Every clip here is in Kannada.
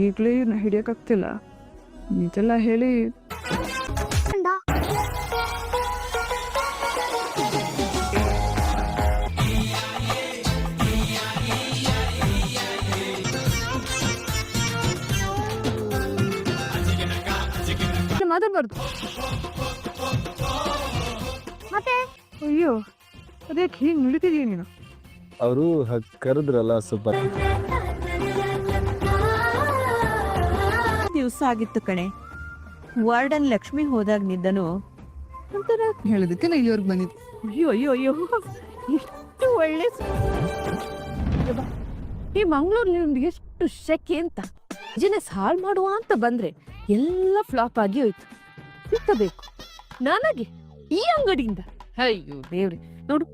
ಈಗಲೇ ಇವ್ರನ್ನ ಹಿಡಿಯೋಕ್ಕಾಗ್ತಿಲ್ಲ. ಇದೆಲ್ಲ ಹೇಳಿ ಮಾತಾಡ್ಬಾರ್ದು. ಮತ್ತೆ ಅಯ್ಯೋ ಅದಕ್ಕೆ ಹೀಗೆ ನುಡಿತಿದೀಯ ನೀನು? ಅವರು ಕರೆದ್ರಲ್ಲ ಸ್ವಲ್ಪ ದಿವಸ ಆಗಿತ್ತು ಕಣೆ. ವಾರ್ಡನ್ ಲಕ್ಷ್ಮಿ ಹೋದಾಗ ನಿದ್ದನು ಒಂಥರ ಹೇಳಿದಕ್ಕೆ ನಾ ಇಲ್ಲಿವರೆಗೆ ಬಂದಿದ್ದೆ. ಅಯ್ಯೋ ಅಯ್ಯೋ ಅಯ್ಯೋ ಎಷ್ಟು ಒಳ್ಳೆ ಈ ಮಂಗಳೂರಿನಿಂದ ಎಷ್ಟು ಶೆಕೆ ಅಂತ ಬಿಸಿನೆಸ್ ಹಾಳು ಮಾಡುವ ಅಂತ ಬಂದ್ರೆ ಎಲ್ಲ ಫ್ಲಾಪ್ ಆಗಿ ಹೋಯ್ತು. ಸಿಕ್ಕಬೇಕು ನನಗೆ ಈ ಅಂಗಡಿಯಿಂದ. ಅಯ್ಯೋ ದೇವ್ರಿ, ನೋಡು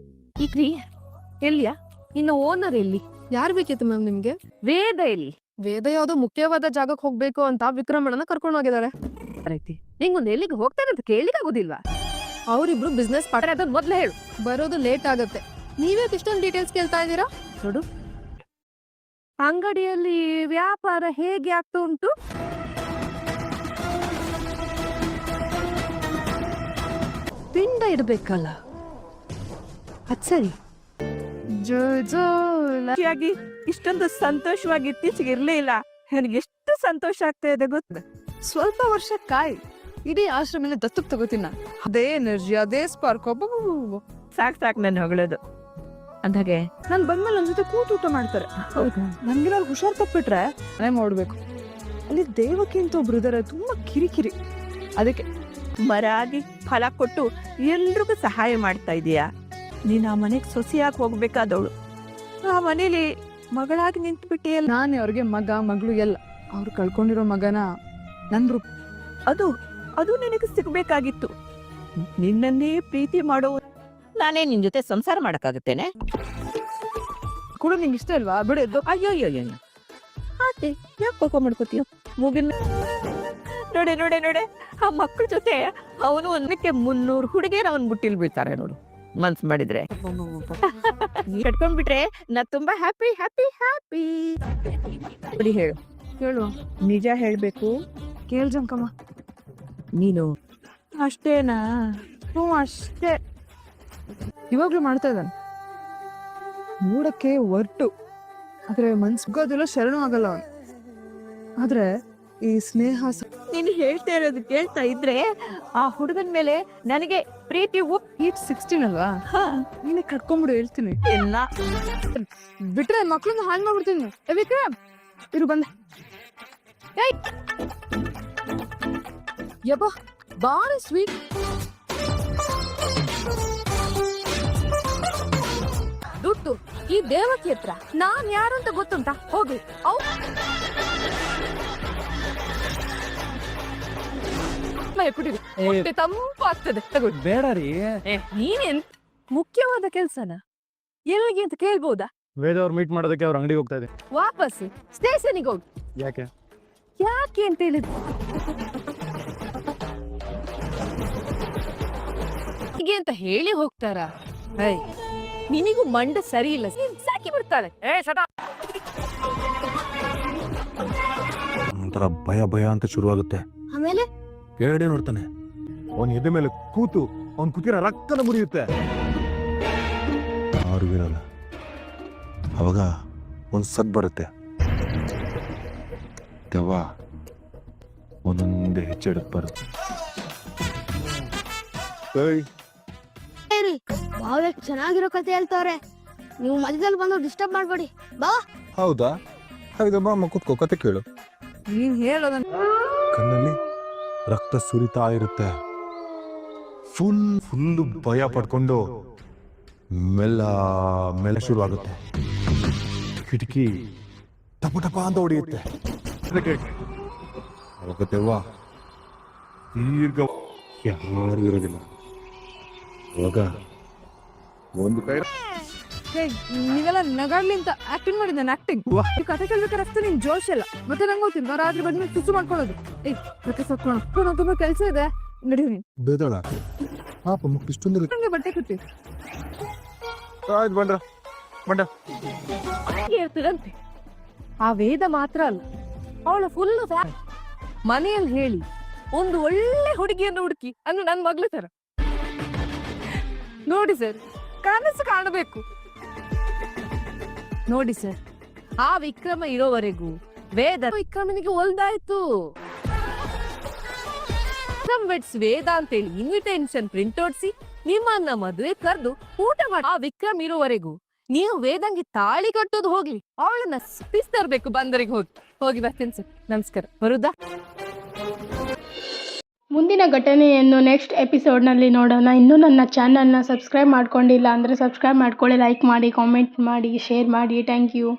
ಈಗ್ರಿ ಎಲ್ಲಿಯಾ ಇನ್ನು ಓನರ್ ಎಲ್ಲಿ? ಯಾರು ಬೇಕಿತ್ತು ಮ್ಯಾಮ್ ನಿಮ್ಗೆ? ವೇದ ಎಲ್ಲಿ? ವೇದ ಯಾವುದೋ ಮುಖ್ಯವಾದ ಜಾಗಕ್ಕೆ ಹೋಗ್ಬೇಕು ಅಂತ ವಿಕ್ರಮಣನ ಕರ್ಕೊಂಡು ಹೋಗಿದ್ದಾರೆ. ನಿಂಗೊಂದು ಎಲ್ಲಿಗೆ ಹೋಗ್ತಾನೆ ಅಂತ ಕೇಳಿಕಾಗೋದಿಲ್ವಾ? ಅವರಿಬ್ರು ಬಿಸ್ನೆಸ್ ಆದ್ರೆ ಅದನ್ನ ಮೊದ್ಲು ಹೇಳು. ಬರೋದು ಲೇಟ್ ಆಗತ್ತೆ. ನೀವೇ ಇಷ್ಟೊಂದು ಡೀಟೇಲ್ಸ್ ಕೇಳ್ತಾ ಇದ್ದೀರಾ? ನೋಡು, ಅಂಗಡಿಯಲ್ಲಿ ವ್ಯಾಪಾರ ಹೇಗೆ ಆಗ್ತಾ ಉಂಟು? ಪಿಂಡ ಇಡ್ಬೇಕಲ್ಲ, ಅದ್ ಸರಿ. ಖುಷಿಯಾಗಿ ಇಷ್ಟೊಂದು ಸಂತೋಷವಾಗಿ ಇತ್ತೀಚೆಗೆ ಇರ್ಲಿಲ್ಲ. ನನಗೆ ಎಷ್ಟು ಸಂತೋಷ ಆಗ್ತಾ ಇದೆ ಗೊತ್ತ. ಸ್ವಲ್ಪ ವರ್ಷ ಕಾಯಿ, ಇಡೀ ಆಶ್ರಮದಲ್ಲಿ ದತ್ತಕ್ ತಗೋತೀನ. ಅದೇ ಎನರ್ಜಿ, ಅದೇ ಸ್ಪಾರ್ಕ್. ಸಾಕ್ ನನ್ನ ಹೊಗಳೋದು. ಅಂದಾಗೆ ನಾನ್ ಬಂದ್ಮೇಲೆ ನನ್ ಜೊತೆ ಕೂತು ಊಟ ಮಾಡ್ತಾರೆ. ನನ್ಗೇನಾದ್ರು ಹುಷಾರ್ ತಪ್ಪಿಟ್ರೆ ನಾನೇ ಮಾಡ್ಬೇಕು. ಅಲ್ಲಿ ದೇವಕಿ ಅಂತ ಒಬ್ರು ಇದಾರೆ, ತುಂಬಾ ಕಿರಿಕಿರಿ. ಅದಕ್ಕೆ ಮರಾಗಿ ಫಲ ಕೊಟ್ಟು ಎಲ್ರಿಗೂ ಸಹಾಯ ಮಾಡ್ತಾ ಇದೀಯಾ. ನೀನ್ ಆ ಮನೆಗ್ ಸೊಸೆಯಾಗಿ ಹೋಗ್ಬೇಕಾದವಳು. ಆ ಮನೇಲಿ ಮಗಳಾಗಿ ನಿಂತು ಬಿಟ್ಟಿಯಲ್ಲ. ನಾನೇ ಅವ್ರಿಗೆ ಮಗ ಮಗಳು ಎಲ್ಲ. ಅವ್ರು ಕಳ್ಕೊಂಡಿರೋ ಮಗನ ನನ್ ರೂಪ. ಅದು ನಿನಗೆ ಸಿಗ್ಬೇಕಾಗಿತ್ತು. ನಿನ್ನನ್ನೇ ಪ್ರೀತಿ ಮಾಡೋ ನಾನೇ ನಿನ್ ಜೊತೆ ಸಂಸಾರ ಮಾಡಕ್ಕಾಗತ್ತೇನೆ? ಕೂಡ ನಿಂಗೆ ಇಷ್ಟ ಇಲ್ವಾ? ಬಿಡು ಎದ್ದು. ಅಯ್ಯೋ ಅಯ್ಯೋ ಅಯ್ಯೋ, ಆತೆ ಯಾಕೆ ಕೋಪ ಮಾಡ್ಕೋತೀಯ? ಮುಗಿನ ನೋಡೆ ಆ ಮಕ್ಕಳ ಜೊತೆ ಅವನು ಒಂದಕ್ಕೆ 300 ಹುಡುಗಿಯರು ಅವನ್ ಬುಟ್ಟಿಲ್ ಬೀಳ್ತಾರೆ ನೋಡು. ಮನ್ಸ್ ಮಾಡಿದ್ರೆ ಕಟ್ಕೊಂಡ್ಬಿಟ್ರೆ ನಾ ತುಂಬಾ ಹ್ಯಾಪಿ ಹ್ಯಾಪಿ ಹ್ಯಾಪಿ. ಬಿಡಿ ಹೇಳು, ನಿಜ ಹೇಳ್ಬೇಕು. ಕೇಳ್ ಜಂಕಮ್ಮ, ನೀನು ಅಷ್ಟೇನಾ? ಹ್ಞೂ ಅಷ್ಟೇ. ಇವಾಗ್ಲೂ ಮಾಡ್ತಾ ಇದ್ದಾನೆ. ನೋಡಕ್ಕೆ ಒರ್ಟು, ಆದ್ರೆ ಮನ್ಸ್ಗೋದಿಲ್ಲ, ಶರಣು ಆಗಲ್ಲ ಅವನು. ಆದ್ರೆ ಈ ಸ್ನೇಹ ನೀನು ಹೇಳ್ತಾ ಇರೋದು ಕೇಳ್ತಾ ಇದ್ರೆ ಆ ಹುಡುಗನ ಮೇಲೆ ನನಗೆ ಪ್ರೀತಿ ಈಟ್ 16 ಅಲ್ವಾ? ನೀನೆ ಕಟ್ಕೊಂಡ್ಬಿಡು, ಹೇಳ್ತೀನಿ. ಎಲ್ಲ ಬಿಟ್ರೆ ಮಕ್ಳನ್ನ ಹಾಳು ಮಾಡ್ಬಿಡ್ತೀನಿ. ವಿಕ್ರಮ್ ಇರು ಬಂದೆ. ಯಬ್ಬ ಬಾಳ ಸ್ವೀಟ್. ದುಡ್ಡು ಈ ದೇವಕಿ ಹತ್ರ. ನಾನ್ ಯಾರು ಅಂತ ಗೊತ್ತುಂಟಾ? ಹೋಗಿ ತಂಪಾಗ್ತದೆ. ಬೇಡ ರೀ. ನೀನೇನ್ ಮುಖ್ಯವಾದ ಕೆಲ್ಸನ ಎಲ್ಲಿಗೆ ಅಂತ ಕೇಳ್ಬೋದಾ? ವೇದ ಅವ್ರು ಮೀಟ್ ಮಾಡೋದಕ್ಕೆ ಅವ್ರ ಅಂಗಡಿಗೆ ಹೋಗ್ತಾ ಇದೆ. ವಾಪಸ್ ಸ್ಟೇಷನ್ಗೆ ಹೋಗಿ. ಯಾಕೆ ಅಂತ ಹೇಳಿದ್ರು ಹೀಗೆ ಅಂತ ಹೇಳಿ ಹೋಗ್ತಾರ? ನಿನಿಗೂ ಮಂಡ ಸರಿ ಇಲ್ಲ, ಸಾಕಿ ಬಿಡ್ತಾಳೆ. ಒಂಥರ ಭಯ ಅಂತ ಶುರುವಾಗುತ್ತೆ. ಆಮೇಲೆ ಕೆಳಗಡೆ ನೋಡ್ತಾನೆ. ಅವನ್ ಎದೆ ಮೇಲೆ ಕೂತು ಅವನ್ ಕೂತಿರೋ ರಕ್ತನ ಮುರಿಯುತ್ತೆ. ಆರುವಿರಲ್ಲ. ಅವಾಗ ಒಂದ್ ಸದ್ ಬರುತ್ತೆ. ದೆವ್ವ ಒಂದೊಂದೇ ಹೆಚ್ಚೆಡಕ್ ಬರುತ್ತೆ. ಬಾವ ಚೆನ್ನಾಗಿರೋ ಕತೆ ಹೇಳ್ತಾವ್ರೆ. ನೀವು ಮಧ್ಯದಲ್ಲಿ ಬಂದು ಡಿಸ್ಟರ್ಬ್ ಮಾಡ್ಬೇಡಿ. ಬಾ. ಹೌದಾ? ಹೌದಮ್ಮ, ಅಮ್ಮ ಕೂತ್ಕೋ, ಕತೆ ಕೇಳು. ನೀನ್ ಹೇಳೋದನ್ನ ಕಣ್ಣಲ್ಲಿ ರಕ್ತ ಸುರಿತಾ ಇರುತ್ತೆ. ಫುಲ್ ಭಯ ಪಡ್ಕೊಂಡು ಮೆಲ್ಲ ಶುರುವಾಗುತ್ತೆ. ಕಿಟಕಿ ಟಪ ಟಪ ಅಂತ ಹೊಡೆಯುತ್ತೆ. ದೆವ್ವ ದೀರ್ಘ ಯಾರು ಇರೋದಿಲ್ಲ. ಅವಾಗ ಒಂದು ಕೈ ನೀವೆಲ್ಲ ನಗಾಡ್ಲಿ ಅಂತ ಆಕ್ಟಿಂಗ್ ಮಾಡಿದ್ದಾನೆ. ಆಕ್ಟಿಂಗ್ ಕತೆ ಕೇಳ್ಬೇಕಾದ್ರೆ ಅಷ್ಟು ನಿನ್ ಜೋಶ್ ಇಲ್ಲ. ಮತ್ತೆ ನಂಗೆ ಗೊತ್ತಿಲ್ಲ, ರಾತ್ರಿ ಬಂದ್ಮೇಲೆ ಸುಸು ಮಾಡ್ಕೊಳ್ಳೋದು. ಮತ್ತೆ ಸತ್ಕೊಳ್ಳೋ ತುಂಬಾ ಕೆಲಸ ಇದೆ, ನಡೀವಿ. ನೀನ್ ಬೇದಳ ಪಾಪ ಇಷ್ಟೊಂದು ನಂಗೆ ಬಟ್ಟೆ ಕೊಟ್ಟಿ. ಆಯ್ತು ಬಂಡ ಇರ್ತದಂತೆ. ಆ ವೇದ ಮಾತ್ರ ಅಲ್ಲ, ಅವಳ ಫುಲ್ ಮನೆಯಲ್ಲಿ ಹೇಳಿ ಒಂದು ಒಳ್ಳೆ ಹುಡುಗಿಯನ್ನು ಹುಡುಕಿ ಅನ್ನು ನನ್ನ ಮಗಳ ತರ ನೋಡಿ ಸರ್, ಕನಸು ಕಾಣಬೇಕು. ನೋಡಿ ಸರ್, ಆ ವಿಕ್ರಮ ಇರೋವರೆಗೂ ವೇದ ವಿಕ್ರಮನಿಗೆ ಒಲ್ದಾಯ್ತು. ವೇದ ಅಂತೇಳಿ ಇನ್ವಿಟೇಷನ್ ಪ್ರಿಂಟ್ ಓಡಿಸಿ ನಿಮ್ಮನ್ನ ಮದುವೆ ಕರೆದು ಊಟ ಮಾಡಿ. ಆ ವಿಕ್ರಮ್ ಇರೋವರೆಗೂ ನೀವು ವೇದಂಗೆ ತಾಳಿ ಕಟ್ಟೋದು ಹೋಗ್ಲಿ, ಅವಳನ್ನ ಸ್ಪಿಸ್ ತರ್ಬೇಕು. ಬಂದರಿಗೆ ಹೋಗಿ ಬರ್ತೀನಿ ಸರ್. ನಮಸ್ಕಾರ, ಬರುದಾ? ಮುಂದಿನ ಘಟನೆಯನ್ನು ನೆಕ್ಸ್ಟ್ ಎಪಿಸೋಡ್ನಲ್ಲಿ ನೋಡೋಣ. ಇನ್ನೂ ನನ್ನ ಚಾನಲ್ನ ಸಬ್ಸ್ಕ್ರೈಬ್ ಮಾಡ್ಕೊಂಡಿಲ್ಲ ಅಂದರೆ ಸಬ್ಸ್ಕ್ರೈಬ್ ಮಾಡ್ಕೊಳ್ಳಿ, ಲೈಕ್ ಮಾಡಿ, ಕಾಮೆಂಟ್ ಮಾಡಿ, ಶೇರ್ ಮಾಡಿ. Thank you.